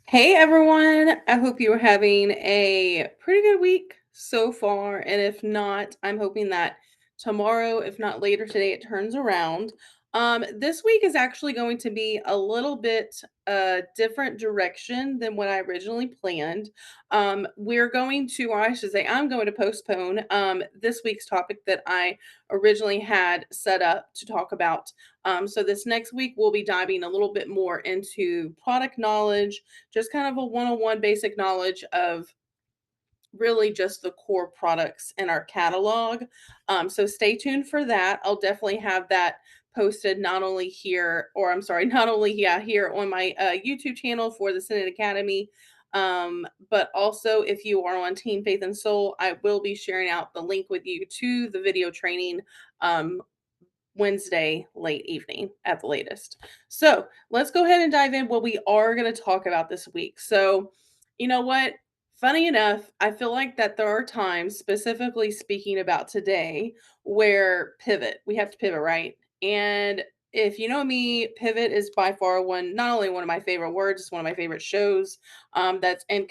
Hey everyone, I hope you are having a pretty good week so far. And if not, I'm hoping that tomorrow, if not later today, it turns around. This week is actually going to be a little bit different direction than what I originally planned. We're going to, or I should say, I'm going to postpone this week's topic that I originally had set up to talk about. So this next week, we'll be diving a little bit more into product knowledge, just kind of a one-on-one basic knowledge of really just the core products in our catalog. So stay tuned for that. I'll definitely have that posted not only here, or I'm sorry, not only here on my YouTube channel for the Synod Academy, but also if you are on Team Faith and Soul, I will be sharing out the link with you to the video training um, Wednesday late evening at the latest. So let's go ahead and dive in what we are going to talk about this week. So, you know what? Funny enough, I feel like that there are times, specifically speaking about today, where we have to pivot, right? And if you know me, pivot is by far not only one of my favorite words, it's one of my favorite shows that's in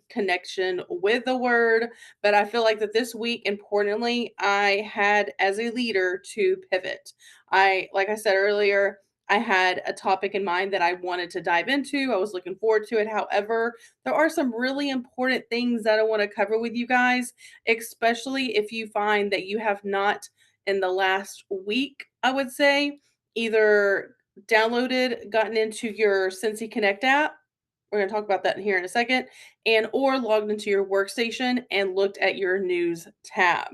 connection with the word. But I feel like that this week, importantly, I had as a leader to pivot. Like I said earlier, I had a topic in mind that I wanted to dive into. I was looking forward to it. However, there are some really important things that I want to cover with you guys, especially if you find that you have not in the last week, I would say, either downloaded, gotten into your Cincy Connect app. We're going to talk about that in here in a second, and or logged into your workstation and looked at your news tab.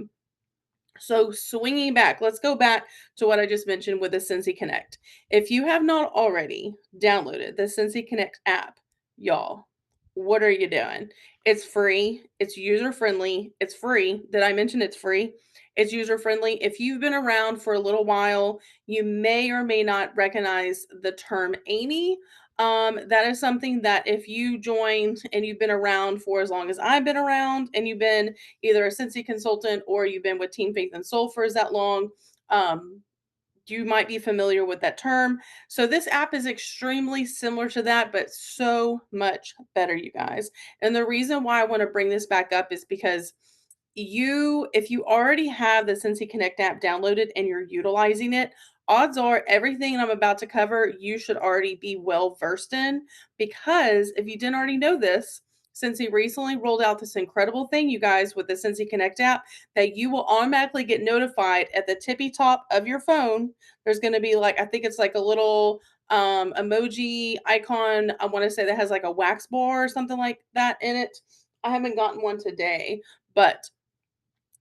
So, swinging back, let's go back to what I just mentioned with the Cincy Connect. If you have not already downloaded the Cincy Connect app, y'all, what are you doing? It's free, it's user friendly, it's free. Did I mention it's free? It's user friendly. If you've been around for a little while, you may or may not recognize the term Amy. That is something that if you joined and you've been around for as long as I've been around, and you've been either a Cincy consultant or you've been with Team Faith and Soul for that long, um, you might be familiar with that term. So this app is extremely similar to that, but so much better, you guys. And the reason why I want to bring this back up is because if you already have the Cincy Connect app downloaded and you're utilizing it, odds are everything I'm about to cover, you should already be well versed in. Because if you didn't already know this, Cincy recently rolled out this incredible thing, you guys, with the Cincy Connect app, that you will automatically get notified at the tippy top of your phone. There's going to be like, I think it's like a little emoji icon. I want to say that has like a wax bar or something like that in it. I haven't gotten one today, but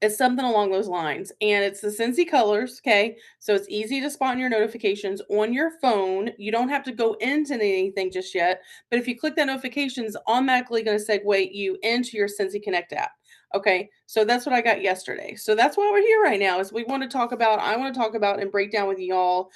it's something along those lines, and it's the Cincy colors, okay? So it's easy to spot in your notifications on your phone. You don't have to go into anything just yet, but if you click that notification, it's automatically going to segue you into your Cincy Connect app. Okay, so that's what I got yesterday. So that's why we're here right now. Is I want to talk about and break down with y'all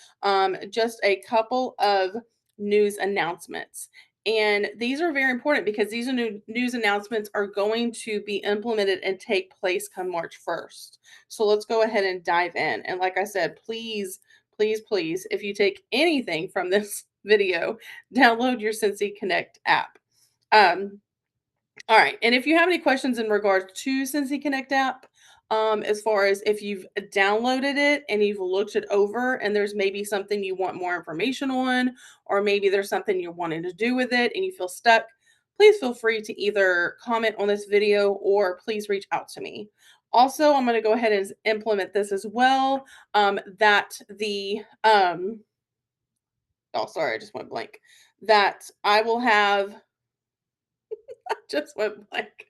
just a couple of news announcements. And these are very important because these are new news announcements are going to be implemented and take place come March 1st. So let's go ahead and dive in. And like I said, please, please, please, if you take anything from this video, download your Cincy Connect app. Um, all right. And if you have any questions in regards to Cincy Connect app, as far as if you've downloaded it and you've looked it over and there's maybe something you want more information on, or maybe there's something you're wanting to do with it and you feel stuck, please feel free to either comment on this video or please reach out to me. Also, I'm going to go ahead and implement this as well. Oh, sorry, I just went blank. That I will have just went blank.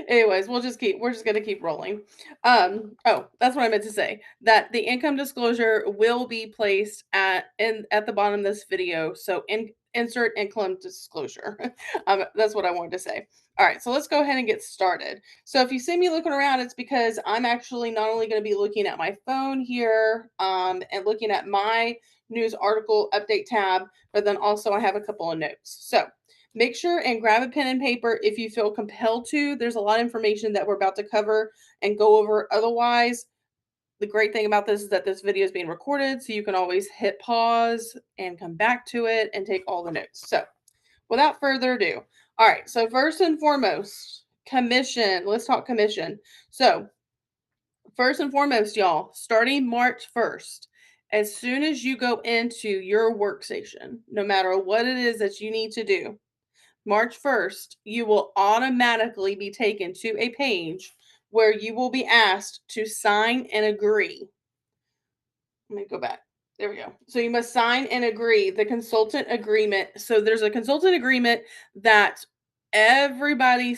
Anyways, we're just gonna keep rolling. Oh, that's what I meant to say. That the income disclosure will be placed at the bottom of this video. So insert income disclosure. That's what I wanted to say. All right, so let's go ahead and get started. So if you see me looking around, it's because I'm actually not only going to be looking at my phone here, and looking at my news article update tab, but then also I have a couple of notes. So make sure and grab a pen and paper if you feel compelled to. There's a lot of information that we're about to cover and go over. Otherwise, the great thing about this is that this video is being recorded, so you can always hit pause and come back to it and take all the notes. So, without further ado. All right, so first and foremost, commission. Let's talk commission. So, first and foremost, y'all, starting March 1st, as soon as you go into your workstation, no matter what it is that you need to do, March 1st, you will automatically be taken to a page where you will be asked to sign and agree. Let me go back. There we go. So you must sign and agree the consultant agreement. So there's a consultant agreement that everybody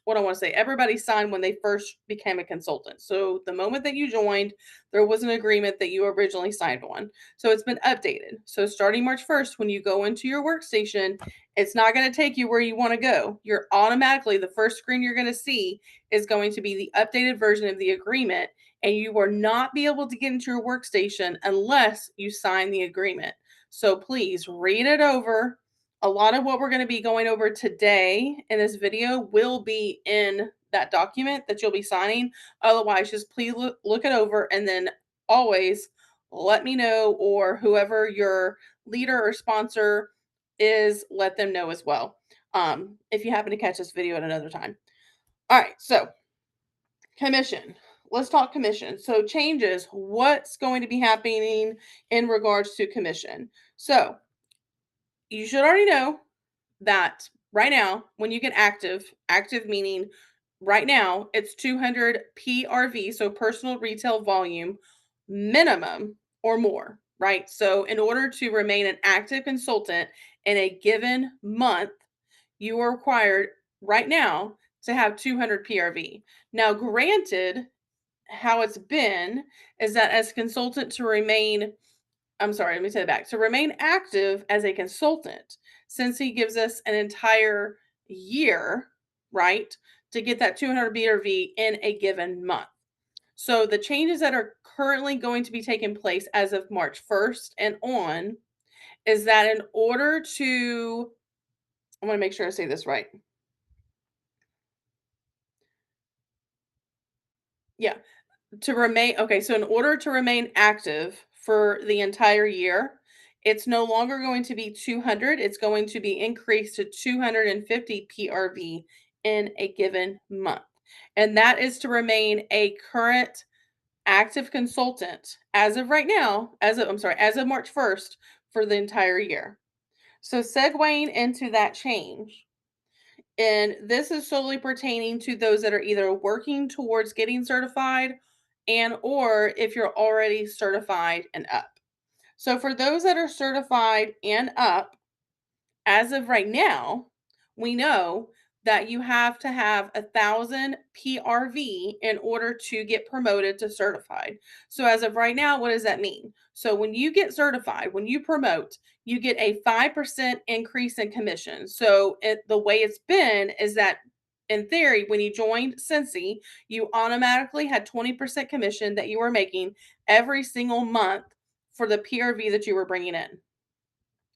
what I want to say, everybody signed when they first became a consultant. So the moment that you joined, there was an agreement that you originally signed on. So it's been updated. So starting March 1st, when you go into your workstation, it's not going to take you where you want to go. You're automatically, the first screen you're going to see is going to be the updated version of the agreement, and you will not be able to get into your workstation unless you sign the agreement. So please read it over. A lot of what we're going to be going over today in this video will be in that document that you'll be signing. Otherwise, just please look it over, and then always let me know, or whoever your leader or sponsor is, let them know as well. If you happen to catch this video at another time. All right, so commission. Let's talk commission. So, changes. What's going to be happening in regards to commission? So, you should already know that right now, when you get active meaning right now, it's 200 PRV, so personal retail volume minimum or more, right? So, in order to remain an active consultant in a given month, you are required right now to have 200 PRV. Now, granted, how it's been is that as consultant to remain, I'm sorry, let me say that back, to remain active as a consultant, since he gives us an entire year, right, to get that 200 BRV in a given month. So the changes that are currently going to be taking place as of March 1st and on is that in order to, I want to make sure I say this right. Yeah, to remain, okay, so in order to remain active for the entire year, it's no longer going to be 200, it's going to be increased to 250 PRV in a given month. And that is to remain a current active consultant as of right now, as of March 1st for the entire year. So segueing into that change, and this is solely pertaining to those that are either working towards getting certified and or if you're already certified and up. So for those that are certified and up, as of right now, we know that you have to have 1,000 PRV in order to get promoted to certified. So as of right now, what does that mean? So when you get certified, when you promote, you get a 5% increase in commission. So the way it's been is that in theory, when you joined Cincy, you automatically had 20% commission that you were making every single month for the PRV that you were bringing in.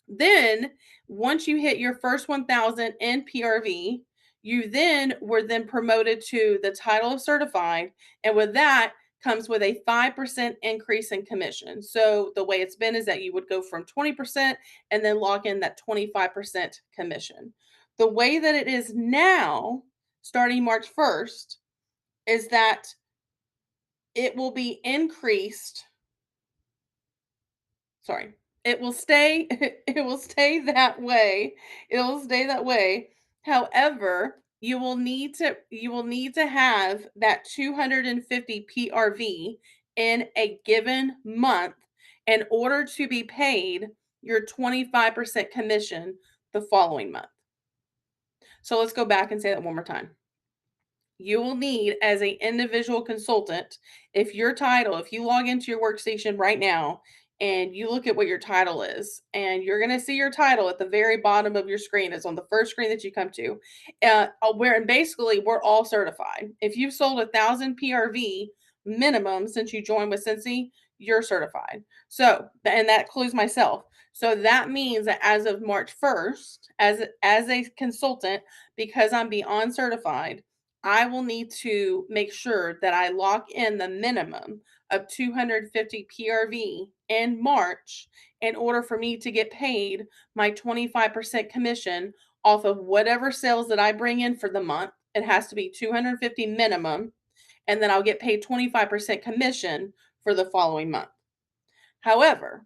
Then, once you hit your first 1,000 in PRV, you then were then promoted to the title of certified, and with that comes with a 5% increase in commission. So the way it's been is that you would go from 20% and then log in that 25% commission. The way that it is now, starting March 1st, is that it will be increased, sorry, it will stay it will stay that way. It will stay that way. However, you will need to have that 250 PRV in a given month in order to be paid your 25% commission the following month. So let's go back and say that one more time. You will need, as an individual consultant, if you log into your workstation right now and you look at what your title is, and you're going to see your title at the very bottom of your screen. It's on the first screen that you come to, where and basically we're all certified. If you've sold 1,000 PRV minimum since you joined with Cincy, you're certified. So, and that includes myself. So that means that as of March 1st, as a consultant, because I'm beyond certified, I will need to make sure that I lock in the minimum of 250 PRV in March in order for me to get paid my 25% commission off of whatever sales that I bring in for the month. It has to be 250 minimum, and then I'll get paid 25% commission for the following month. However,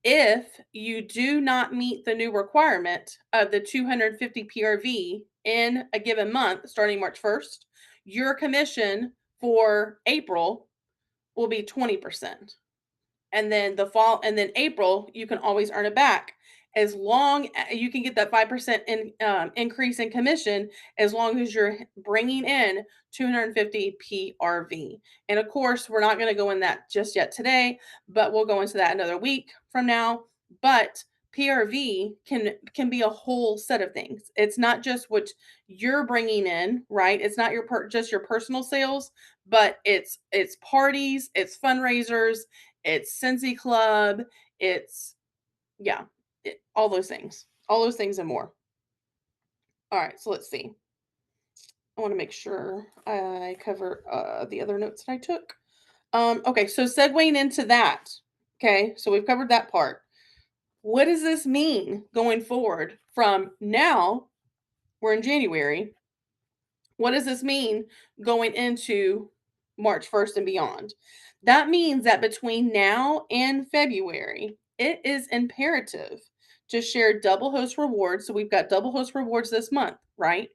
if you do not meet the new requirement of the 250 PRV in a given month starting March 1st, your commission for April will be 20%. And then April, you can always earn it back as long you can get that 5% increase in commission as long as you're bringing in 250 PRV. And of course, we're not going to go in that just yet today, but we'll go into that another week from now. But PRV can be a whole set of things. It's not just what you're bringing in, right? It's not just your personal sales, but it's parties, it's fundraisers, it's Cincy Club, it's yeah, all those things and more. All right, so let's see. I want to make sure I cover the other notes that I took. Okay, so segueing into that. Okay, so we've covered that part. What does this mean going forward from now? We're in January. What does this mean going into March 1st and beyond? That means that between now and February, it is imperative to share double host rewards. So we've got double host rewards this month, right?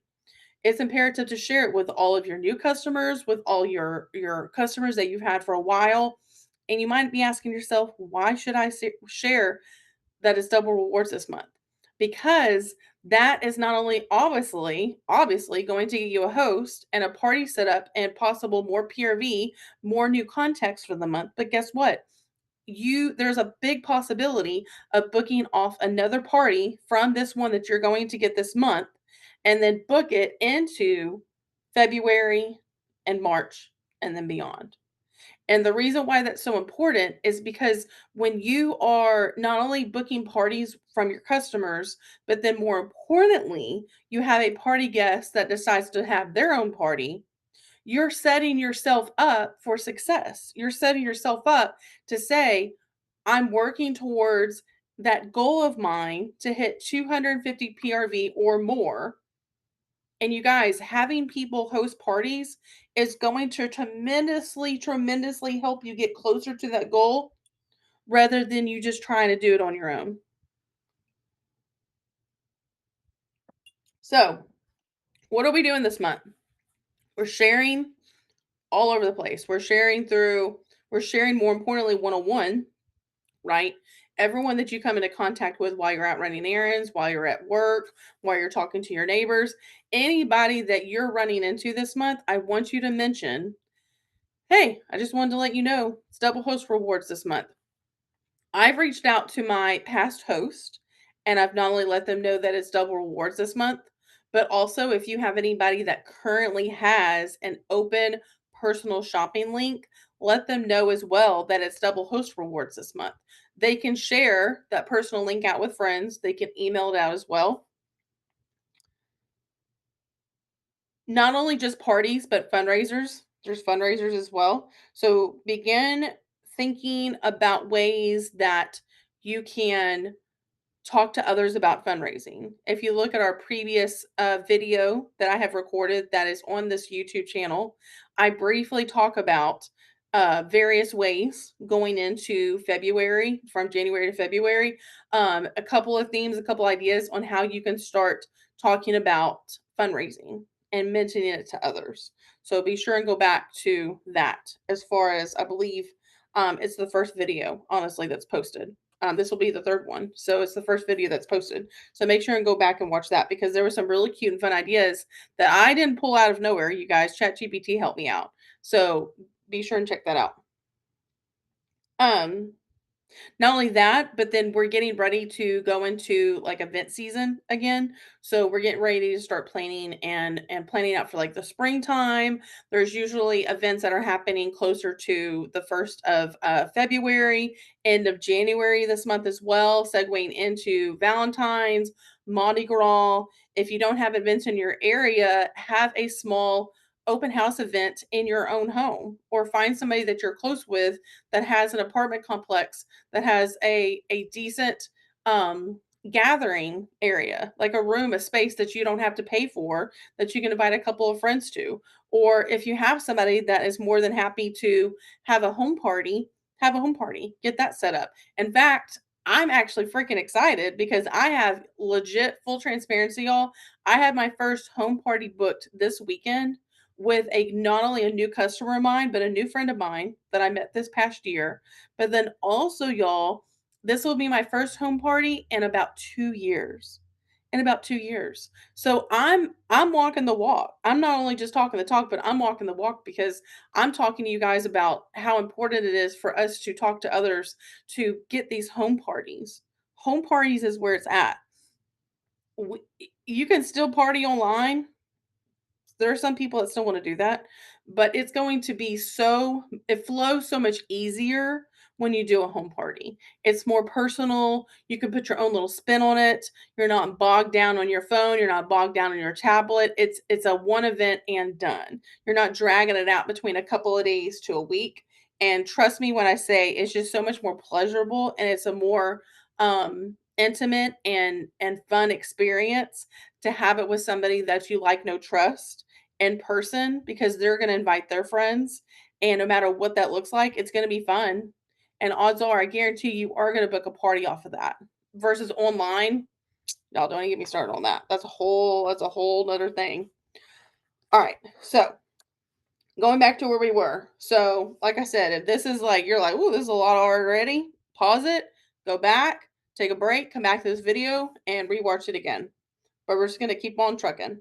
It's imperative to share it with all of your new customers, with all your customers that you've had for a while. And you might be asking yourself, why should I share that is double rewards this month? Because that is not only obviously going to get you a host and a party set up and possible more PRV, more new context for the month, but guess what? There's a big possibility of booking off another party from this one that you're going to get this month and then book it into February and March and then beyond. And the reason why that's so important is because when you are not only booking parties from your customers, but then more importantly, you have a party guest that decides to have their own party, you're setting yourself up for success. You're setting yourself up to say, I'm working towards that goal of mine to hit 250 PRV or more. And you guys, having people host parties is going to tremendously help you get closer to that goal rather than you just trying to do it on your own. So, what are we doing this month? We're sharing all over the place. We're sharing more importantly one on one, right? Everyone that you come into contact with while you're out running errands, while you're at work, while you're talking to your neighbors, anybody that you're running into this month, I want you to mention, hey, I just wanted to let you know it's double host rewards this month. I've reached out to my past host and I've not only let them know that it's double rewards this month, but also if you have anybody that currently has an open personal shopping link, let them know as well that it's double host rewards this month. They can share that personal link out with friends, they can email it out as well. Not only just parties, but fundraisers. There's fundraisers as well. So begin thinking about ways that you can talk to others about fundraising. If you look at our previous video that I have recorded that is on this YouTube channel, I briefly talk about various ways going into February, from January to February, a couple of themes, a couple ideas on how you can start talking about fundraising and mentioning it to others. So be sure and go back to that. As far as I believe, it's the first video, honestly, that's posted. This will be the third one. So it's the first video that's posted. So make sure and go back and watch that because there were some really cute and fun ideas that I didn't pull out of nowhere. You guys, ChatGPT helped me out. So be sure and check that out. Um, Not only that, but then we're getting ready to go into like event season again. So we're getting ready to start planning and planning out for like the springtime. There's usually events that are happening closer to the 1st of February, end of January this month as well, segueing into Valentine's, Mardi Gras. If you don't have events in your area, have a small open house event in your own home, or find somebody that you're close with that has an apartment complex that has a decent gathering area, like a room, a space that you don't have to pay for, that you can invite a couple of friends to. Or if you have somebody that is more than happy to have a home party, have a home party, get that set up. In fact, I'm actually freaking excited because I have legit full transparency, y'all. I had my first home party booked this weekend with a not only a new customer of mine, but a new friend of mine that I met this past year. But then also, y'all, this will be my first home party in about 2 years. In about 2 years. So I'm walking the walk. I'm not only just talking the talk, but I'm walking the walk because I'm talking to you guys about how important it is for us to talk to others to get these home parties. Home parties is where it's at. We, you can still party online. There are some people that still want to do that, but it's going to be so, it flows so much easier when you do a home party. It's more personal. You can put your own little spin on it. You're not bogged down on your phone. You're not bogged down on your tablet. It's a one event and done. You're not dragging it out between a couple of days to a week. And trust me when I say it's just so much more pleasurable, and it's a more intimate and fun experience to have it with somebody that you like, know, trust in person, because they're going to invite their friends, and no matter what that looks like, it's going to be fun. And odds are, I guarantee you are going to book a party off of that. Versus online, y'all don't even get me started on that. That's a whole other thing. All right, so going back to where we were. So like I said, if this is like, you're like, oh, this is a lot already, pause it, go back, take a break, come back to this video and rewatch it again. But we're just going to keep on trucking.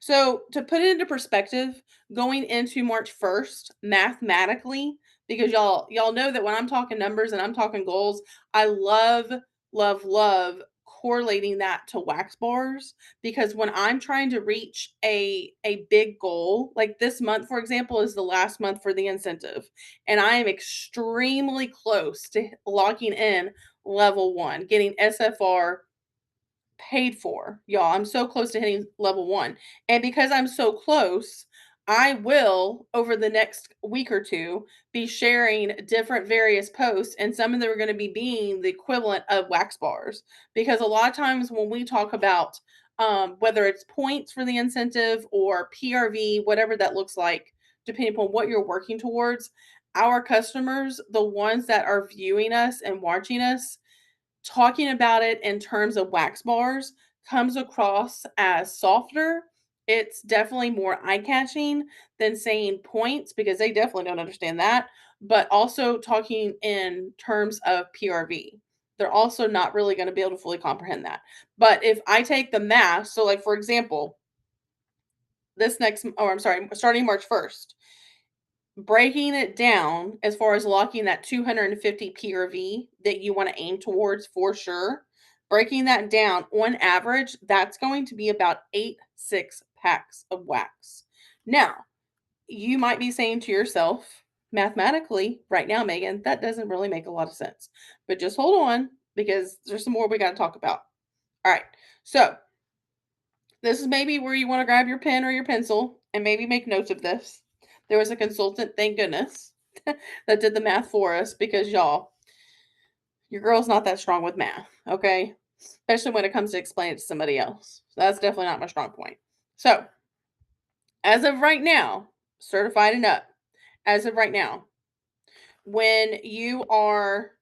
So, to put it into perspective, going into March 1st, mathematically, because y'all know that when I'm talking numbers and I'm talking goals, I love correlating that to wax bars, because when I'm trying to reach a big goal, like this month for example is the last month for the incentive, and I am extremely close to locking in level 1, getting SFR paid for. Y'all, I'm so close to hitting level 1. And because I'm so close, I will over the next week or two be sharing different various posts, and some of them are going to be being the equivalent of wax bars, because a lot of times when we talk about whether it's points for the incentive or PRV, whatever that looks like, depending upon what you're working towards, our customers, the ones that are viewing us and watching us, talking about it in terms of wax bars comes across as softer. It's definitely more eye catching than saying points, because they definitely don't understand that. But also talking in terms of PRV, they're also not really going to be able to fully comprehend that. But if I take the math, so like for example, I'm sorry, starting March 1st, breaking it down as far as locking that 250 PRV that you want to aim towards for sure, breaking that down on average, that's going to be about 8 6 packs of wax. Now, you might be saying to yourself, mathematically, right now, Megan, that doesn't really make a lot of sense. But just hold on, because there's some more we got to talk about. All right. So, this is maybe where you want to grab your pen or your pencil and maybe make notes of this. There was a consultant, thank goodness, that did the math for us, because y'all, your girl's not that strong with math, okay? Especially when it comes to explaining it to somebody else. So that's definitely not my strong point. So, as of right now, certified and up, as of right now, when you are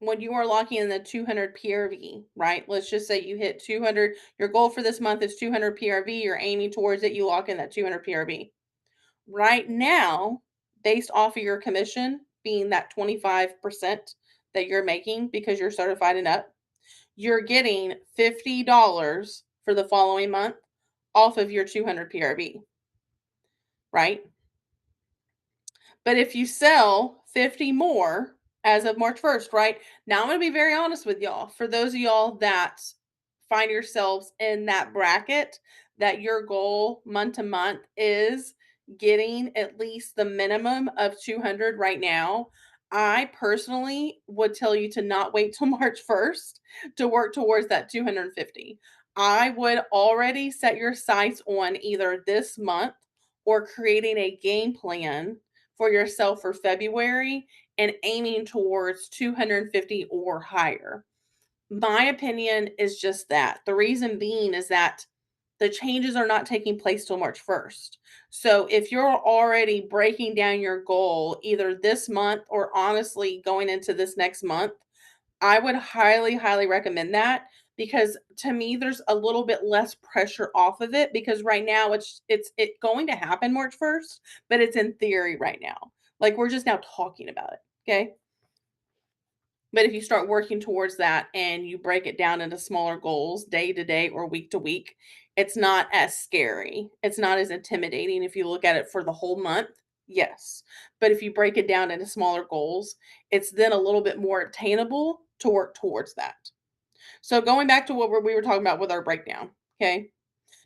locking in the 200 PRV, right? Let's just say you hit 200. Your goal for this month is 200 PRV. You're aiming towards it. You lock in that 200 PRV. Right now, based off of your commission being that 25% that you're making because you're certified and up, you're getting $50 for the following month off of your 200 PRV, right? But if you sell 50 more as of March 1st, right? Now I'm going to be very honest with y'all. For those of y'all that find yourselves in that bracket, that your goal month to month is getting at least the minimum of 200 right now, I personally would tell you to not wait till March 1st to work towards that 250. I would already set your sights on either this month or creating a game plan for yourself for February and aiming towards 250 or higher. My opinion is just that. The reason being is that the changes are not taking place till March 1st. So if you're already breaking down your goal either this month or honestly going into this next month, I would highly, highly recommend that because to me there's a little bit less pressure off of it because right now it's going to happen March 1st, but it's in theory right now. Like we're just now talking about it. Okay. But if you start working towards that and you break it down into smaller goals day to day or week to week, it's not as scary. It's not as intimidating if you look at it for the whole month. Yes. But if you break it down into smaller goals, it's then a little bit more attainable to work towards that. So going back to what we were talking about with our breakdown, okay?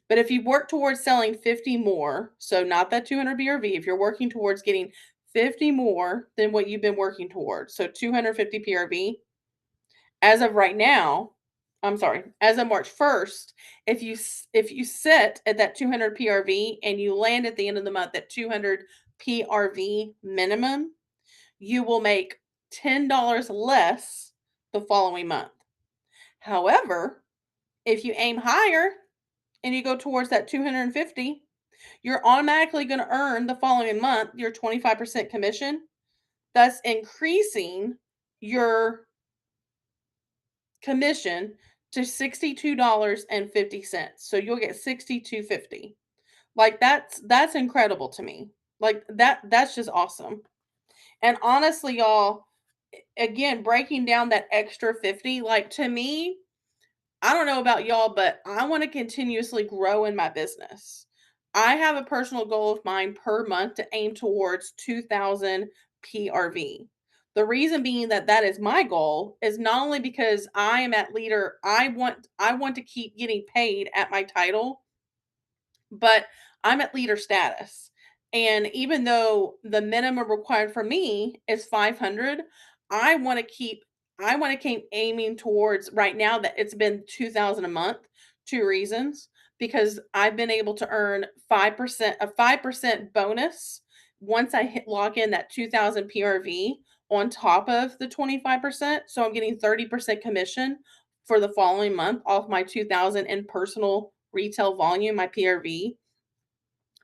But if you work towards selling 50 more, so not that 200 BRV, if you're working towards getting 50 more than what you've been working towards, so 250 PRV, as of right now, I'm sorry, as of March 1st, if you sit at that 200 PRV and you land at the end of the month at 200 PRV minimum, you will make $10 less the following month. However, if you aim higher and you go towards that 250, you're automatically going to earn the following month your 25% commission, thus increasing your commission to $62.50. So you'll get 62.50. Like that's incredible to me. Like that's just awesome. And honestly, y'all, again, breaking down that extra 50, like to me, I don't know about y'all, but I want to continuously grow in my business. I have a personal goal of mine per month to aim towards 2000 PRV. The reason being that that is my goal is not only because I am at leader, I want to keep getting paid at my title, but I'm at leader status. And even though the minimum required for me is 500, I want to keep I want to keep aiming towards right now that it's been 2000 a month. Two reasons because I've been able to earn 5% a 5% bonus once I hit lock in that 2000 PRV on top of the 25%. So I'm getting 30% commission for the following month off my 2000 in personal retail volume, my PRV,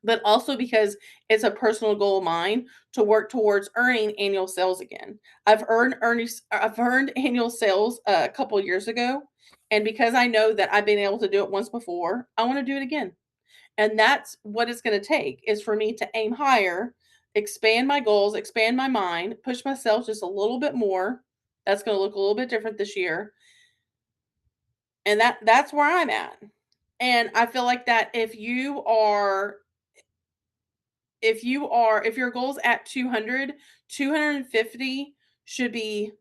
but also because it's a personal goal of mine to work towards earning annual sales again. I've earned annual sales a couple years ago, and because I know that I've been able to do it once before, I want to do it again. And that's what it's going to take is for me to aim higher, expand my goals, expand my mind, push myself just a little bit more. That's going to look a little bit different this year. And that's where I'm at. And I feel like that if your goal's at 200, 250 should be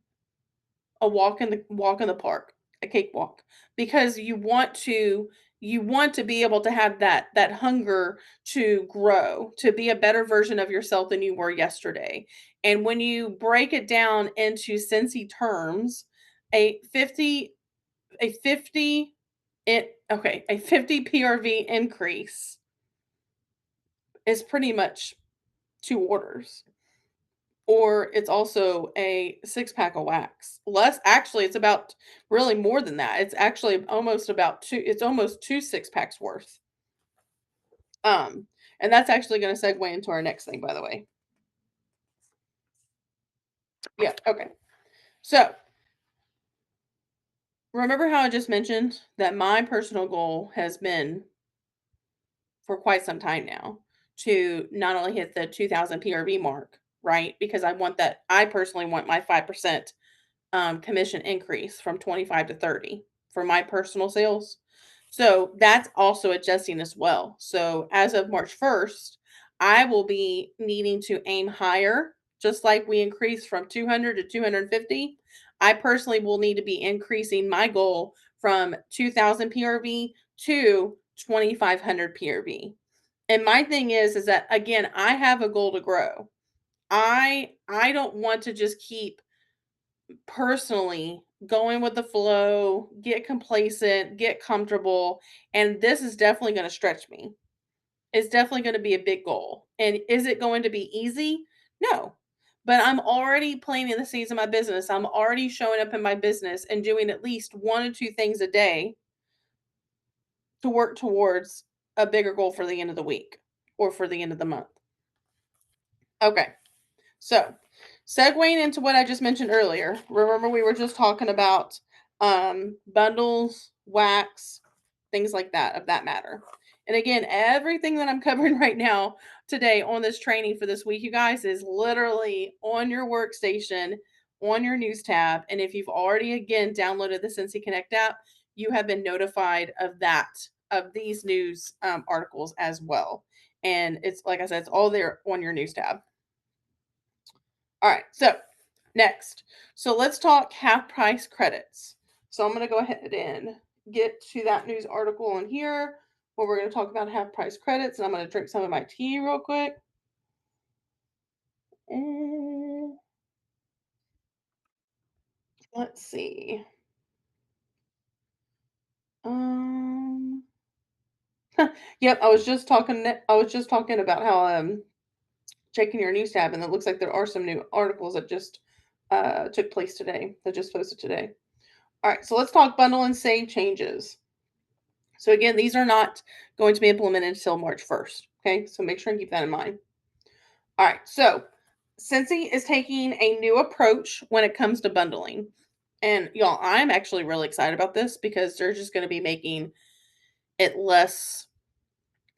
a walk in the park, a cakewalk, because you want to be able to have that hunger to grow, to be a better version of yourself than you were yesterday. And when you break it down into Cincy terms, a 50 a 50 a 50 PRV increase is pretty much two orders. Or it's also a six-pack of wax. Less actually, it's about really more than that. It's actually almost about two six-packs worth. Um, and that's actually gonna segue into our next thing, by the way. Yeah, okay. So, remember how I just mentioned that my personal goal has been for quite some time now to not only hit the 2000 PRV mark, right? Because I personally want my 5% commission increase from 25 to 30 for my personal sales. So that's also adjusting as well. So as of March 1st, I will be needing to aim higher, just like we increased from 200 to 250. I personally will need to be increasing my goal from 2000 PRV to 2500 PRV. And my thing is that again, I have a goal to grow. I don't want to just keep personally going with the flow, get complacent, get comfortable, and this is definitely gonna stretch me. It's definitely gonna be a big goal. And is it going to be easy? No. But I'm already planting the seeds of my business. I'm already showing up in my business and doing at least 1 or 2 things a day to work towards a bigger goal for the end of the week or for the end of the month. Okay. So, segueing into what I just mentioned earlier, remember we were just talking about bundles, wax, things like that of that matter. And again, everything that I'm covering right now today on this training for this week, you guys, is literally on your workstation, on your news tab. And if you've already again downloaded the Cincy Connect app, you have been notified of that, of these news articles as well. And it's like I said, it's all there on your news tab. All right, so next. So let's talk half price credits. So I'm going to go ahead and get to that news article in here where we're going to talk about half price credits. And I'm going to drink some of my tea real quick. And let's see. Um, yep, I was just talking about how checking your news tab, and it looks like there are some new articles that just took place today, that just posted today. All right, so let's talk bundle and save changes. So again, these are not going to be implemented until March 1st. Okay, so make sure and keep that in mind. All right, so Cincy is taking a new approach when it comes to bundling. And y'all, I'm actually really excited about this because they're just going to be making it less,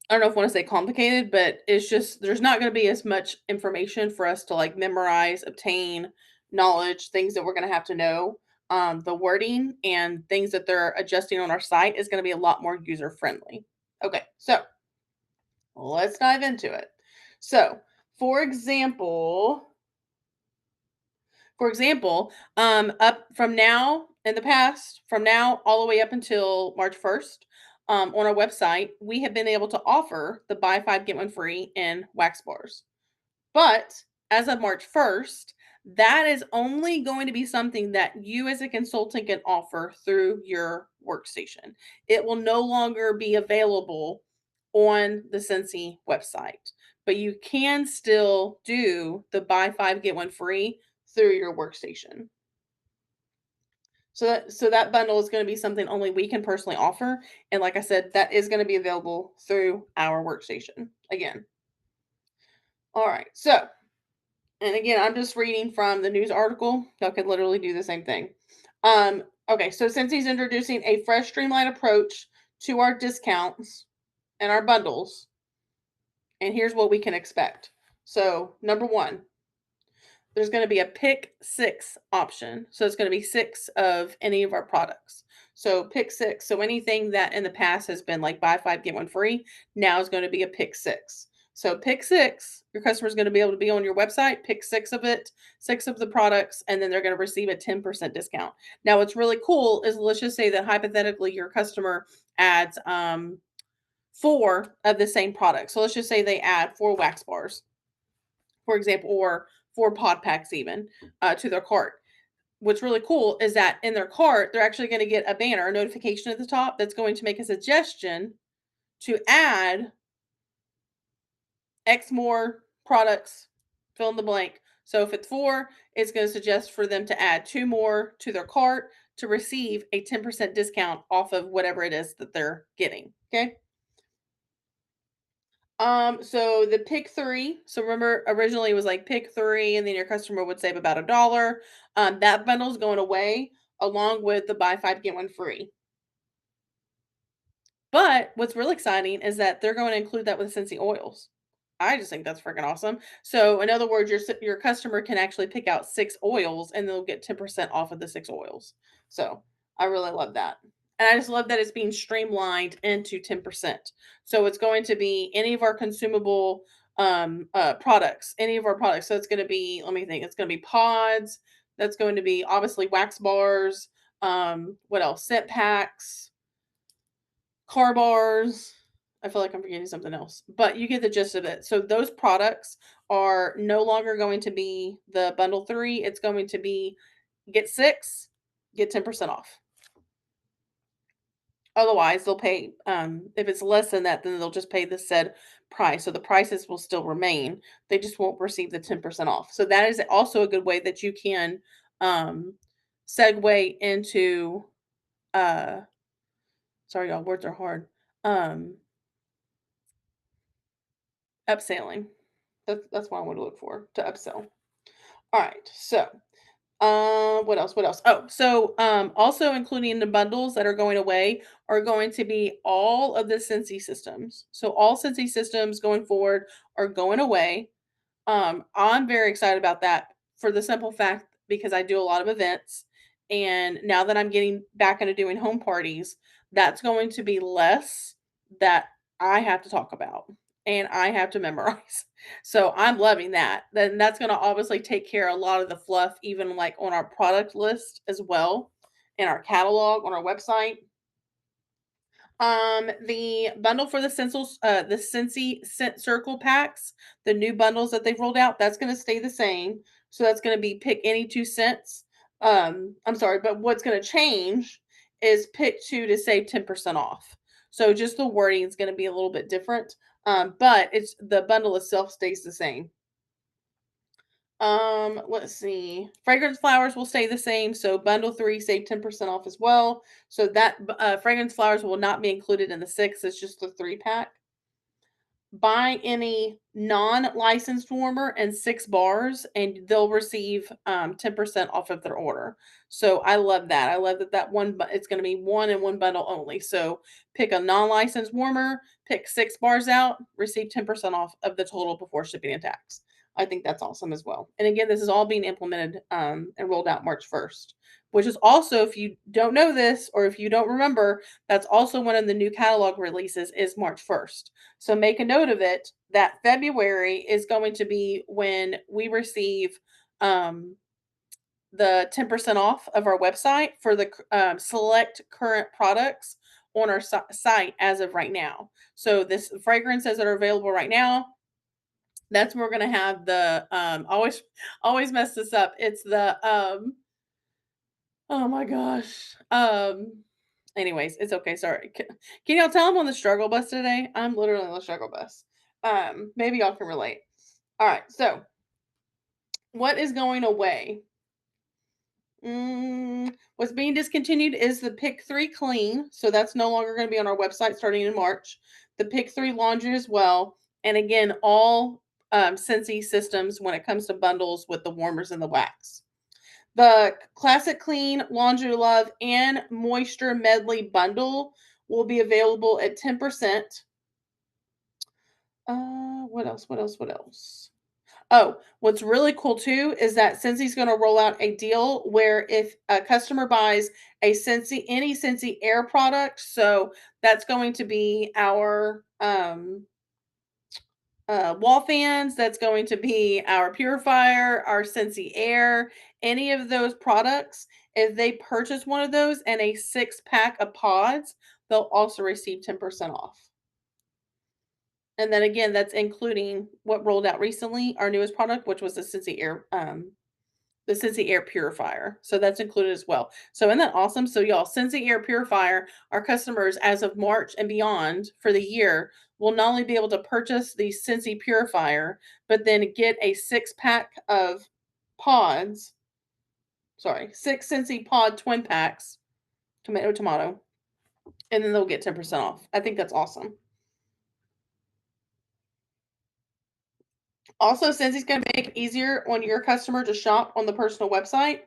I don't know if I want to say complicated, but it's just there's not going to be as much information for us to like memorize, obtain knowledge, things that we're going to have to know. The wording and things that they're adjusting on our site is going to be a lot more user friendly. Okay, so let's dive into it. So, for example, up from now in the past, from now all the way up until March 1st, on our website, we have been able to offer the buy five, get one free in wax bars. But as of March 1st, that is only going to be something that you as a consultant can offer through your workstation. It will no longer be available on the Cincy website, but you can still do the buy five, get one free through your workstation. So that bundle is going to be something only we can personally offer. And like I said, that is going to be available through our workstation again. All right. So, and again, I'm just reading from the news article. Y'all could literally do the same thing. Okay, so since he's introducing a fresh streamlined approach to our discounts and our bundles, and here's what we can expect. So, number one, there's going to be a pick six option. So it's going to be six of any of our products. So pick six. So anything that in the past has been like buy five, get one free, now is going to be a pick six. So pick six, your customer is going to be able to be on your website, pick six of it, six of the products, and then they're going to receive a 10% discount. Now, what's really cool is let's just say that hypothetically your customer adds four of the same product. So let's just say they add four wax bars, for example, or 4 pod packs even, to their cart. What's really cool is that in their cart, they're actually gonna get a banner, a notification at the top that's going to make a suggestion to add X more products, fill in the blank. So if it's 4, it's gonna suggest for them to add 2 more to their cart to receive a 10% discount off of whatever it is that they're getting, okay? So the pick three. So remember, originally it was like pick three, and then your customer would save about $1. That bundle's going away along with the buy five get one free. But what's really exciting is that they're going to include that with Scentsy oils. I just think that's freaking awesome. So in other words, your customer can actually pick out 6 oils and they'll get 10% off of the 6 oils. So I really love that. And I just love that it's being streamlined into 10%. So it's going to be any of our consumable products, any of our products. So it's going to be, let me think, it's going to be pods, that's going to be obviously wax bars, what else? Scent packs, car bars. I feel like I'm forgetting something else, but you get the gist of it. So those products are no longer going to be the bundle 3. It's going to be get 6, get 10% off. Otherwise, they'll pay, if it's less than that, then they'll just pay the said price. So the prices will still remain. They just won't receive the 10% off. So that is also a good way that you can um, segue into, uh, sorry, y'all, words are hard. Um, Upselling. That's what I want to look for to upsell. All right. So what else? What else? Oh, so also including the bundles that are going away are going to be all of the Cincy systems. So all Cincy systems going forward are going away. I'm very excited about that for the simple fact because I do a lot of events, and now that I'm getting back into doing home parties, that's going to be less that I have to talk about and I have to memorize. So I'm loving that. Then that's going to obviously take care of a lot of the fluff, even like on our product list as well, in our catalog on our website. The bundle for the Cincy Scent Circle packs, the new bundles that they've rolled out, that's gonna stay the same. So that's gonna be pick any 2 cents. I'm sorry, but what's gonna change is pick 2 to save 10% off. So just the wording is gonna be a little bit different. But it's the bundle itself stays the same. Let's see. Fragrance flowers will stay the same. So bundle 3 save 10% off as well. So that fragrance flowers will not be included in the 6. It's just the 3 pack. Buy any non-licensed warmer and 6 bars and they'll receive 10% off of their order. So I love that. I love that it's going to be one and one bundle only. So pick a non-licensed warmer, pick 6 bars out, receive 10% off of the total before shipping and tax. I think that's awesome as well. And again, this is all being implemented and rolled out March 1st, which is also, if you don't know this or if you don't remember, that's also one of the new catalog releases is March 1st. So make a note of it that February is going to be when we receive um, the 10% off of our website for the select current products on our site as of right now. So this fragrances that are available right now, that's where we're going to have the always mess this up. It's the oh my gosh. Anyways, it's okay. Sorry. Can y'all tell I'm on the struggle bus today? I'm literally on the struggle bus. Maybe y'all can relate. All right. So, what is going away? What's being discontinued is the Pick 3 Clean. So, that's no longer going to be on our website starting in March. The Pick 3 Laundry as well. And again, all Scentsy systems when it comes to bundles with the warmers and the wax. The Classic Clean, Laundry Love, and Moisture Medley bundle will be available at 10%. What else? What else? What else? Oh, what's really cool too is that Scentsy going to roll out a deal where if a customer buys any Scentsy Air product, so that's going to be our wall fans, that's going to be our purifier, our Scentsy Air, any of those products. If they purchase one of those and a 6 pack of pods, they'll also receive 10% off. And then again, that's including what rolled out recently, our newest product, which was the Scentsy Air Purifier. So that's included as well. So isn't that awesome? So y'all, Scentsy Air Purifier, our customers as of March and beyond for the year will not only be able to purchase the Scentsy Purifier, but then get a 6 pack of pods. Sorry, 6 Scentsy pod twin packs, tomato, tomato, and then they'll get 10% off. I think that's awesome. Also, Scentsy is going to make it easier on your customer to shop on the personal website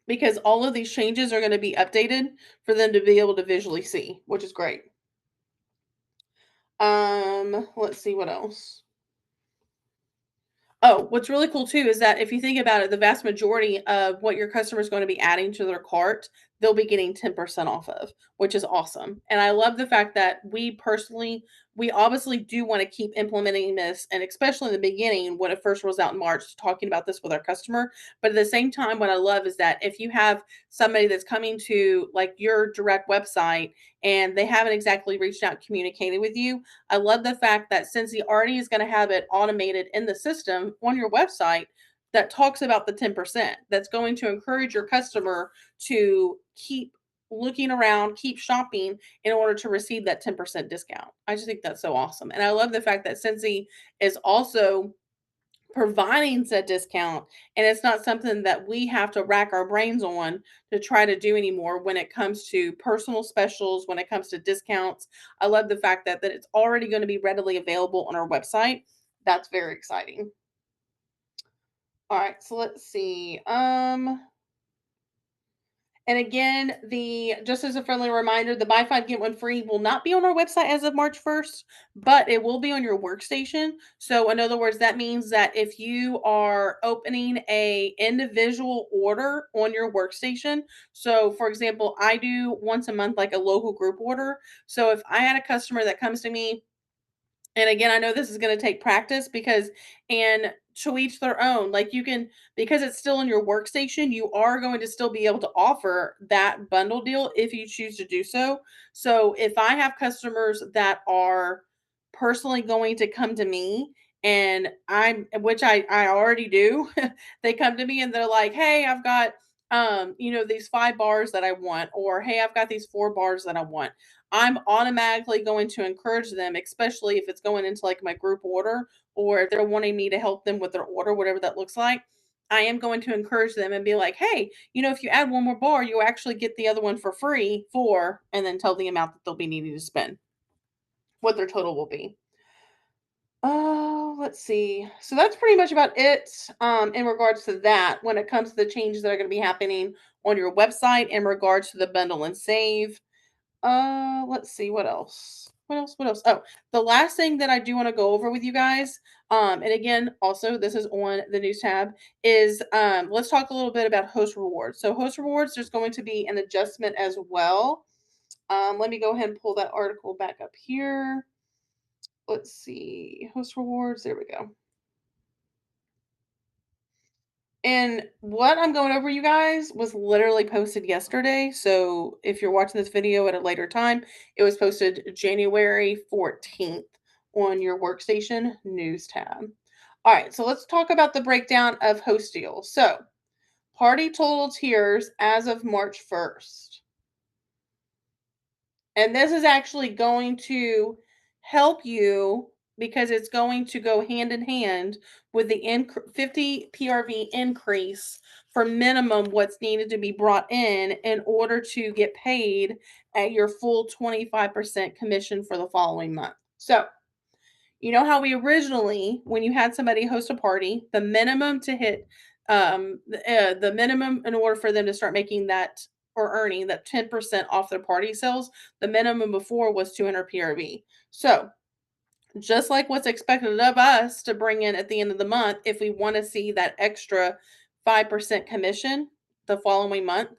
because all of these changes are going to be updated for them to be able to visually see, which is great. Let's see what else. Oh, what's really cool too is that if you think about it, the vast majority of what your customer is going to be adding to their cart, they'll be getting 10% off of, which is awesome. And I love the fact that we obviously do want to keep implementing this, and especially in the beginning when it first rolls out in March, talking about this with our customer. But at the same time, what I love is that if you have somebody that's coming to like your direct website and they haven't exactly reached out and communicated with you, I love the fact that since he already is going to have it automated in the system on your website, that talks about the 10%, that's going to encourage your customer to keep looking around, keep shopping in order to receive that 10% discount. I just think that's so awesome. And I love the fact that Scentsy is also providing said discount, and it's not something that we have to rack our brains on to try to do anymore when it comes to personal specials, when it comes to discounts. I love the fact that it's already going to be readily available on our website. That's very exciting. All right, so let's see. And again, the just as a friendly reminder, the buy five get one free will not be on our website as of March 1st, but it will be on your workstation. So in other words, that means that if you are opening a individual order on your workstation, so for example, I do once a month like a local group order. So if I had a customer that comes to me, and again, I know this is gonna take practice because and to each their own, like, you can because it's still in your workstation, you are going to still be able to offer that bundle deal if you choose to do so. So, if I have customers that are personally going to come to me and I'm which I already do, they come to me and they're like, "Hey, I've got, these 5 bars that I want," or, "Hey, I've got these 4 bars that I want." I'm automatically going to encourage them, especially if it's going into like my group order or if they're wanting me to help them with their order, whatever that looks like. I am going to encourage them and be like, hey, if you add one more bar, you actually get the other one for free for, and then tell the amount that they'll be needing to spend, what their total will be. Oh, let's see. So that's pretty much about it in regards to that when it comes to the changes that are going to be happening on your website in regards to the bundle and save. Let's see what else. What else? Oh, the last thing that I do want to go over with you guys, and again, also this is on the news tab, is let's talk a little bit about host rewards. So host rewards, there's going to be an adjustment as well. Let me go ahead and pull that article back up here. Let's see. Host rewards, there we go. And what I'm going over, you guys, was literally posted yesterday. So if you're watching this video at a later time, it was posted January 14th on your workstation news tab. All right, so let's talk about the breakdown of host deals. So party total tiers as of March 1st. And this is actually going to help you because it's going to go hand in hand with the 50 PRV increase for minimum what's needed to be brought in order to get paid at your full 25% commission for the following month. So, you know how we originally, when you had somebody host a party, the minimum to hit, the minimum in order for them to start making that or earning that 10% off their party sales, the minimum before was 200 PRV. So just like what's expected of us to bring in at the end of the month, if we want to see that extra 5% commission the following month,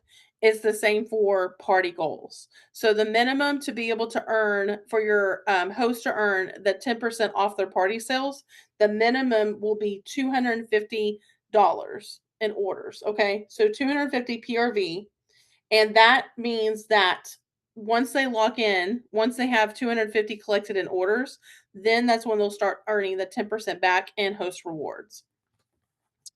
it's the same for party goals. So the minimum to be able to earn for your host to earn the 10% off their party sales, the minimum will be $250 in orders. Okay. So 250 PRV. And that means that once they lock in, once they have 250 collected in orders, then that's when they'll start earning the 10% back in host rewards.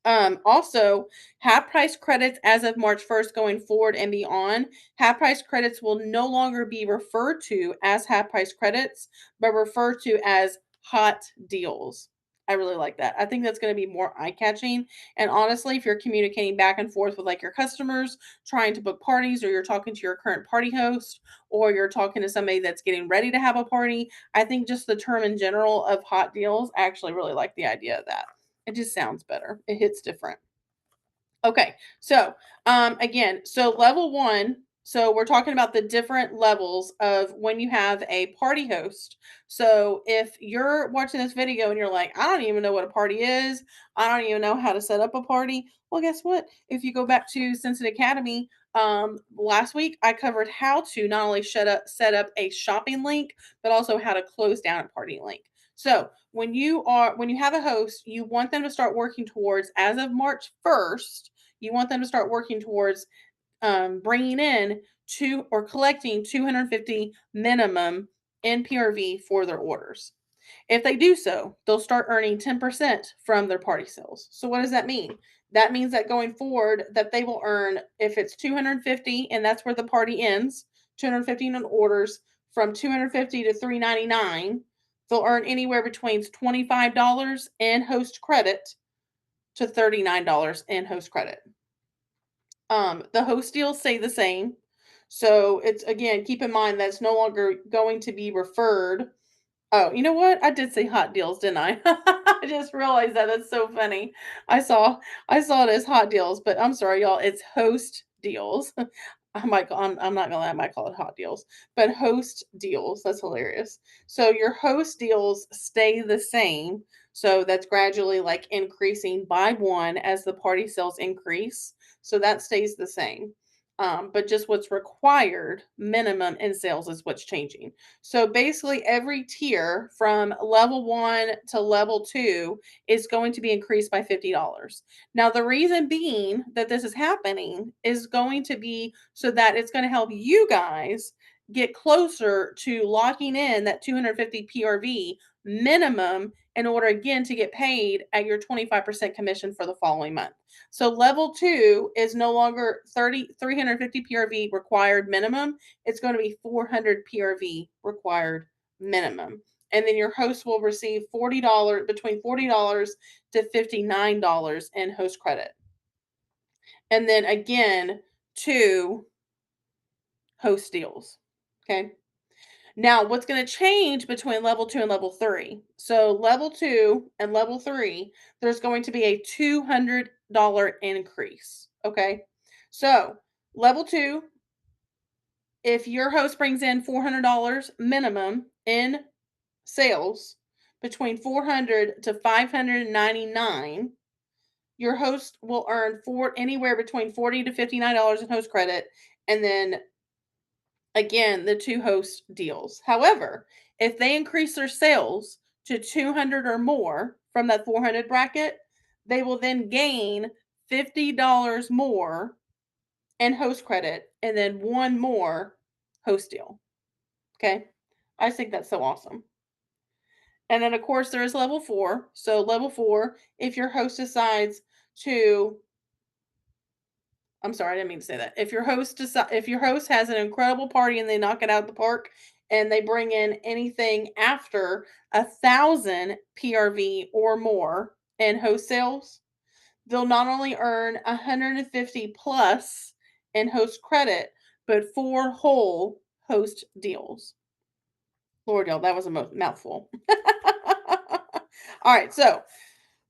Also, half price credits as of March 1st going forward and beyond, half price credits will no longer be referred to as half price credits, but referred to as hot deals. I really like that. I think that's going to be more eye catching. And honestly, if you're communicating back and forth with like your customers, trying to book parties, or you're talking to your current party host, or you're talking to somebody that's getting ready to have a party, I think just the term in general of hot deals, I actually really like the idea of that. It just sounds better. It hits different. Okay, so again, so level one, so we're talking about the different levels of when you have a party host. So if you're watching this video and you're like, I don't even know what a party is, I don't even know how to set up a party. Well, guess what? If you go back to Sensit Academy, last week I covered how to not only set up a shopping link, but also how to close down a party link. So when you have a host, you want them to start working towards, as of March 1st, you want them to start working towards bringing in two or collecting 250 minimum in PRV for their orders. If they do so, they'll start earning 10% from their party sales. So what does that mean? That means that going forward that they will earn, if it's 250 and that's where the party ends, 250 in orders from 250 to 399, they'll earn anywhere between $25 in host credit to $39 in host credit. The host deals stay the same. So it's, again, keep in mind that's no longer going to be referred. Oh, you know what? I did say hot deals, didn't I? I just realized that. That's so funny. I saw it as hot deals, but I'm sorry, y'all. It's host deals. I'm not gonna lie, I might call it hot deals, but host deals. That's hilarious. So your host deals stay the same. So that's gradually like increasing by one as the party sales increase. So that stays the same. But just what's required minimum in sales is what's changing. So basically, every tier from level one to level two is going to be increased by $50. Now, the reason being that this is happening is going to be so that it's going to help you guys get closer to locking in that 250 PRV minimum in order again to get paid at your 25% commission for the following month. So level 2 is no longer 350 PRV required minimum. It's going to be 400 PRV required minimum. And then your host will receive $40, between $40 to $59 in host credit. And then again, 2 host deals. Okay. Now, what's going to change between level 2 and level 3? So, level 2 and level 3, there's going to be a $200 increase. Okay. So, level 2, if your host brings in $400 minimum in sales, between 400 to 599, your host will earn anywhere between $40 to $59 in host credit, and then again, the 2 host deals. However, if they increase their sales to 200 or more from that 400 bracket, they will then gain $50 more in host credit and then one more host deal. Okay? I think that's so awesome. And then, of course, there is level 4. So, level 4, if your host decides to I'm sorry, I didn't mean to say that. If your host has an incredible party and they knock it out of the park and they bring in anything after 1,000 PRV or more in host sales, they'll not only earn 150 plus in host credit, but 4 whole host deals. Lord, y'all, that was a mouthful. All right, so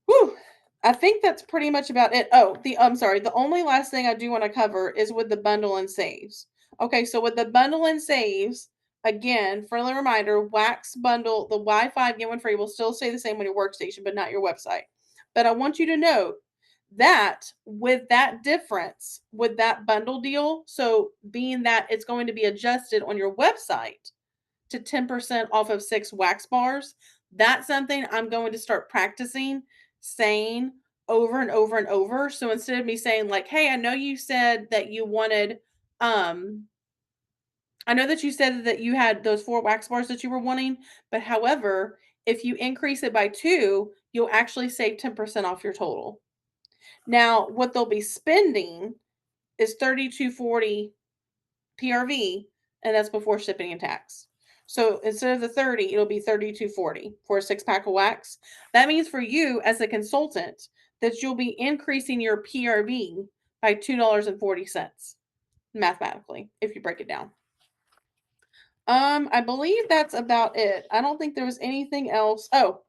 whew, I think that's pretty much about it. Oh, I'm sorry. The only last thing I do want to cover is with the bundle and saves. Okay, so with the bundle and saves, again, friendly reminder, Wax bundle, the Wi-Fi get one free will still stay the same on your workstation, but not your website. But I want you to note that with that difference, with that bundle deal, so being that it's going to be adjusted on your website to 10% off of 6 wax bars, that's something I'm going to start practicing saying over and over and over. So instead of me saying like, "Hey, I know you said that you wanted I know that you said that you had those 4 wax bars that you were wanting, but however, if you increase it by 2, you'll actually save 10% off your total." Now, what they'll be spending is 32.40 PRV, and that's before shipping and tax. So instead of the 30, it'll be 32.40 for a 6-pack of wax. That means for you as a consultant that you'll be increasing your PRV by $2.40 mathematically if you break it down. I believe that's about it. I don't think there was anything else. Oh,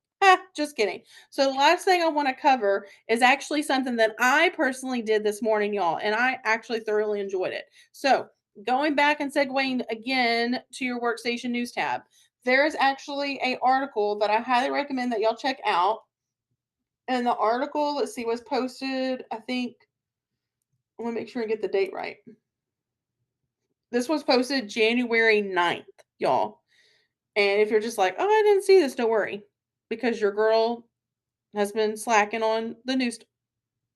just kidding. So the last thing I want to cover is actually something that I personally did this morning, y'all, and I actually thoroughly enjoyed it. So going back and segueing again to your workstation news tab, there is actually a article that I highly recommend that y'all check out. And the article, let's see, was posted, I think, I want to make sure I get the date right. This was posted January 9th, y'all. And if you're just like, "Oh, I didn't see this," don't worry, because your girl has been slacking on the news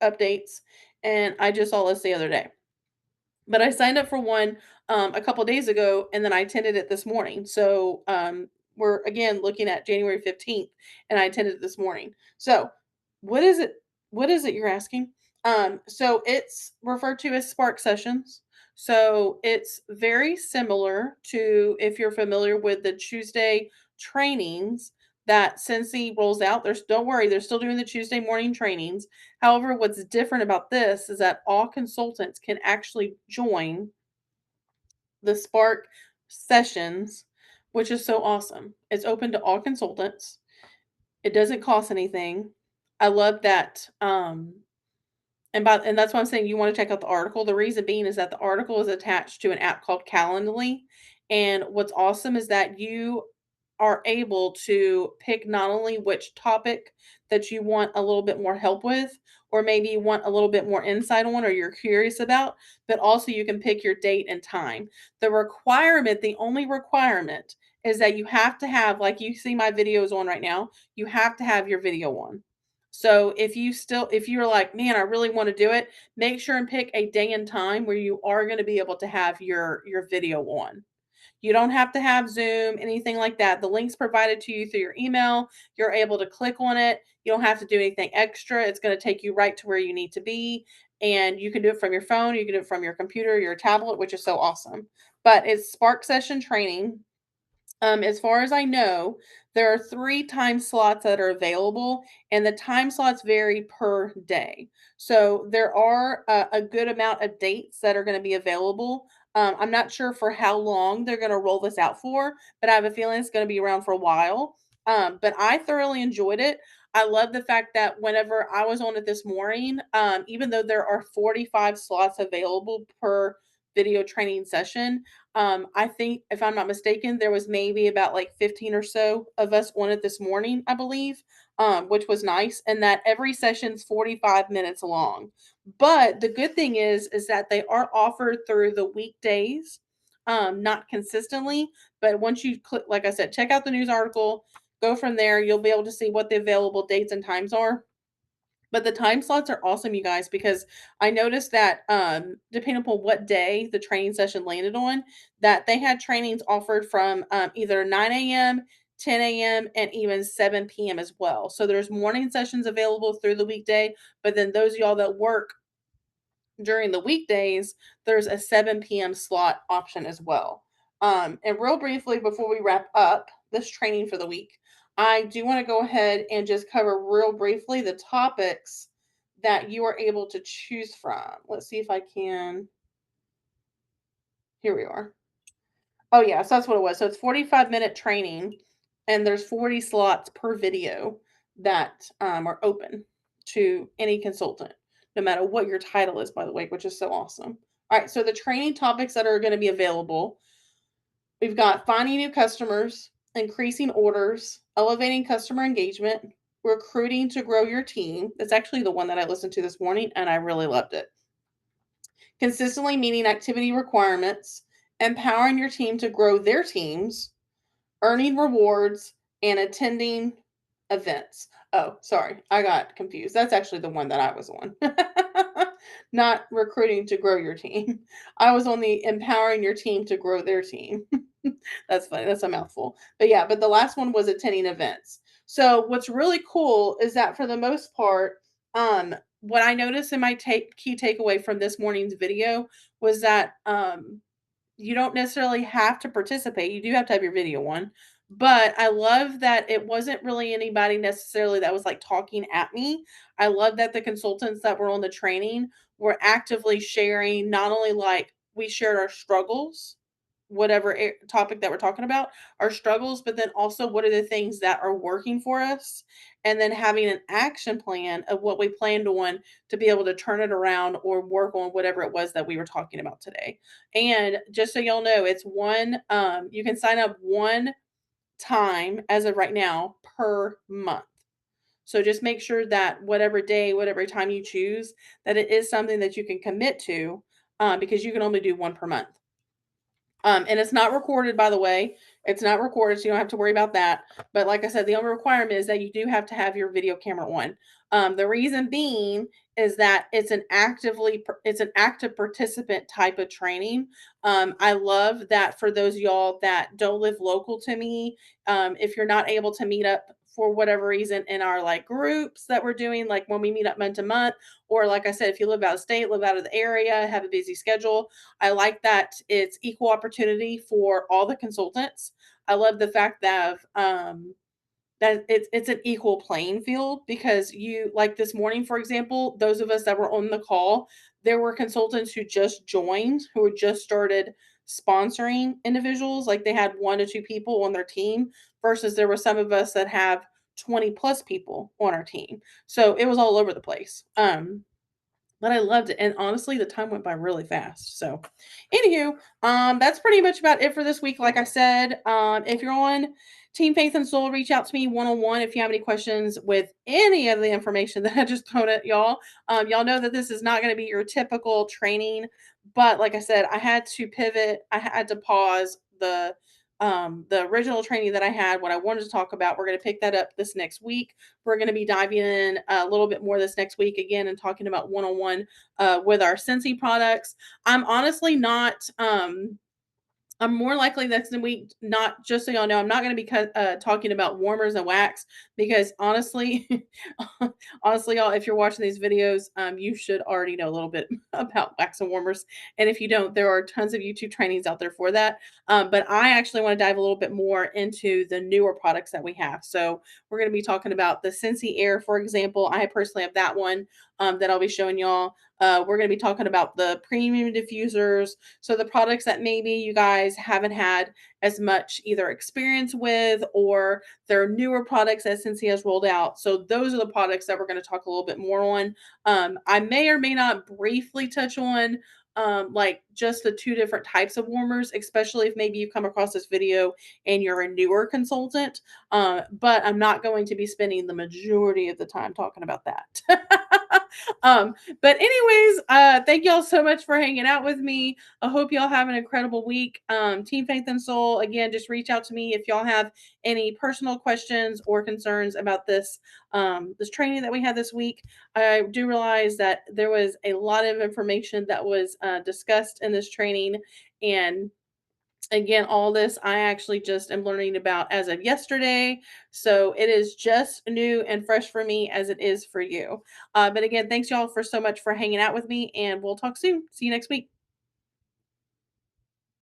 updates, and I just saw this the other day. But I signed up for one a couple days ago, and then I attended it this morning. So we're again looking at January 15th, and I attended it this morning. So, what is it? What is it you're asking? So it's referred to as Spark sessions. So it's very similar to, if you're familiar with the Tuesday trainings that Cincy rolls out. There's Don't worry, they're still doing the Tuesday morning trainings. However, what's different about this is that all consultants can actually join the Spark sessions, which is so awesome. It's open to all consultants. It doesn't cost anything. I love that. And that's why I'm saying you want to check out the article. The reason being is that the article is attached to an app called Calendly. And what's awesome is that you are able to pick not only which topic that you want a little bit more help with, or maybe you want a little bit more insight on, or you're curious about, but also you can pick your date and time. The only requirement is that you have to have, like you see my videos on right now, you have to have your video on. So if you're like, man, I really want to do it, make sure and pick a day and time where you are going to be able to have your video on. You don't have to have Zoom, anything like that. The link's provided to you through your email. You're able to click on it. You don't have to do anything extra. It's going to take you right to where you need to be. And you can do it from your phone. You can do it from your computer, your tablet, which is so awesome. But it's Spark Session Training. As far as I know, there are 3 time slots that are available, and the time slots vary per day. So there are a good amount of dates that are going to be available. I'm not sure for how long they're going to roll this out for, but I have a feeling it's going to be around for a while. But I thoroughly enjoyed it. I love the fact that whenever I was on it this morning, even though there are 45 slots available per video training session, I think, if I'm not mistaken, there was maybe about like 15 or so of us on it this morning, I believe, which was nice. And that every session's 45 minutes long. But the good thing is that they are offered through the weekdays, not consistently. But once you click, like I said, check out the news article, go from there. You'll be able to see what the available dates and times are. But the time slots are awesome, you guys, because I noticed that, depending upon what day the training session landed on, that they had trainings offered from, either 9 a.m., 10 a.m., and even 7 p.m. as well. So there's morning sessions available through the weekday, but then those of y'all that work during the weekdays, there's a 7 p.m. slot option as well. And real briefly, before we wrap up this training for the week, I do want to go ahead and just cover real briefly the topics that you are able to choose from. Let's see if I can. Here we are. Oh, yeah, so that's what it was. So it's 45-minute training, and there's 40 slots per video that are open to any consultant, no matter what your title is, by the way, which is so awesome. All right, so the training topics that are going to be available, we've got finding new customers, increasing orders, elevating customer engagement, recruiting to grow your team. That's actually the one that I listened to this morning, and I really loved it. Consistently meeting activity requirements, empowering your team to grow their teams, earning rewards, and attending events. Oh, sorry, I got confused. That's actually the one that I was on. Not recruiting to grow your team. I was on the empowering your team to grow their team. That's funny. That's a mouthful. But yeah, but the last one was attending events. So what's really cool is that for the most part, what I noticed in my key takeaway from this morning's video was that you don't necessarily have to participate. You do have to have your video on. But I love that it wasn't really anybody necessarily that was like talking at me. I love that the consultants that were on the training were actively sharing, not only like we shared our struggles, whatever topic that we're talking about, our struggles, but then also what are the things that are working for us, and then having an action plan of what we planned on to be able to turn it around or work on whatever it was that we were talking about today. And just so y'all know, it's one, you can sign up one time as of right now per month. So just make sure that whatever day, whatever time you choose, that it is something that you can commit to, because you can only do one per month. And it's not recorded, by the way. It's not recorded, so you don't have to worry about that. But like I said, the only requirement is that you do have to have your video camera on. The reason being is that it's an active participant type of training. I love that for those of y'all that don't live local to me, if you're not able to meet up for whatever reason in our like groups that we're doing, like when we meet up month to month, or like I said, if you live out of state, live out of the area, have a busy schedule, I like that it's equal opportunity for all the consultants. I love the fact that it's an equal playing field because you like this morning, for example, those of us that were on the call, there were consultants who just joined, who had just started sponsoring individuals, like they had 1 to 2 people on their team versus there were some of us that have 20 plus people on our team. So it was all over the place. But I loved it, and honestly, the time went by really fast. So, anywho, that's pretty much about it for this week. Like I said, if you're on Team Faith and Soul, reach out to me one on one if you have any questions with any of the information that I just thrown at y'all. Y'all know that this is not going to be your typical training, but like I said, I had to pivot. I had to pause the original training that I had. What I wanted to talk about, we're going to pick that up this next week. We're going to be diving in a little bit more this next week again and talking about one on one with our Scentsy products. I'm honestly not. I'm more likely next week, not just so y'all know, I'm not going to be talking about warmers and wax because honestly, honestly, y'all, if you're watching these videos, you should already know a little bit about wax and warmers. And if you don't, there are tons of YouTube trainings out there for that. But I actually want to dive a little bit more into the newer products that we have. So we're going to be talking about the Scentsy Air, for example. I personally have that one that I'll be showing y'all. We're going to be talking about the premium diffusers, so the products that maybe you guys haven't had as much either experience with or they're newer products that Scentsy has rolled out. So those are the products that we're going to talk a little bit more on. I may or may not briefly touch on like just the two different types of warmers, especially if maybe you come across this video and you're a newer consultant. But I'm not going to be spending the majority of the time talking about that. But anyways, thank y'all so much for hanging out with me. I hope y'all have an incredible week. Team Faith and Soul, again, just reach out to me if y'all have any personal questions or concerns about this training that we had this week. I do realize that there was a lot of information that was discussed in this training, and again, all this I actually just am learning about as of yesterday. So it is just new and fresh for me as it is for you. But again, thanks y'all for so much for hanging out with me, and we'll talk soon. See you next week.